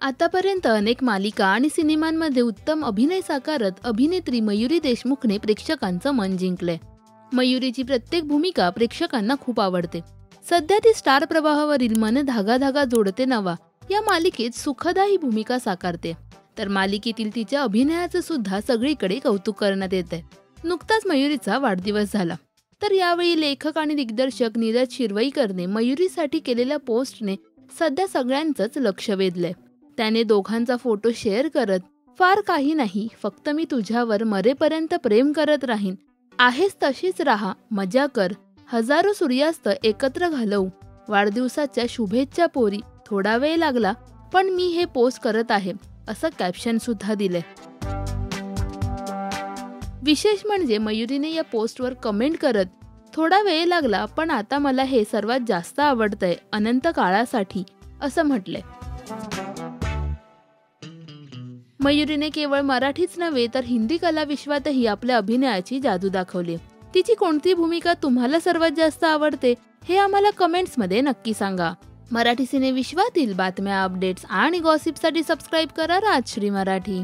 आतापर्यंत अनेक मालिका आणि सिनेमांमध्ये उत्तम अभिनय साकारत अभिनेत्री मयुरी देशमुखने प्रेक्षकांचं मन जिंकलंय. मयुरीची प्रत्येक भूमिका प्रेक्षकांना खूप आवडते. सध्या ती स्टार प्रवाहावरील मन धागा धागा जोडते नवा या मालिकेत सुखदायी भूमिका साकारते. तर मालिकेतील तिच्या अभिनयाचं सुद्धा सगळीकडे कौतुक करण्यात येतंय. नुकताच मयुरीचा वाढदिवस झाला, तर यावेळी लेखक आणि दिग्दर्शक नीरज शिरवईकरने मयुरीसाठी केलेल्या पोस्टने सध्या सगळ्यांचंच लक्ष वेधलंय. त्याने दोघांचा फोटो शेअर करत, फार काही नाही, फक्त मी तुझ्यावर मरेपर्यंत प्रेम करत राहीन, आहेस तशीच राहा, मजा कर, हजारो सूर्यास्त एकत्र घालवू, वाढदिवसाच्या शुभेच्छा पोरी, थोडा वेळ लागला पण मी हे पोस्ट करत आहे, असं कॅप्शन सुद्धा दिलंय. विशेष म्हणजे मयुरीने या पोस्टवर कमेंट करत, थोडा वेळ लागला पण आता मला हे सर्वात जास्त आवडतंय, अनंत काळासाठी, असं म्हटलंय. मयुरीने केवळ मराठीच नव्हे तर हिंदी कलाविश्वातही आपल्या अभिनयाची जादू दाखवली. तिची कोणती भूमिका तुम्हाला सर्वात जास्त आवडते हे आम्हाला कमेंट्समध्ये नक्की सांगा. मराठी सिनेविश्वातील बातम्या, अपडेट्स आणि गॉसिपसाठी सबस्क्राईब करा राजश्री मराठी.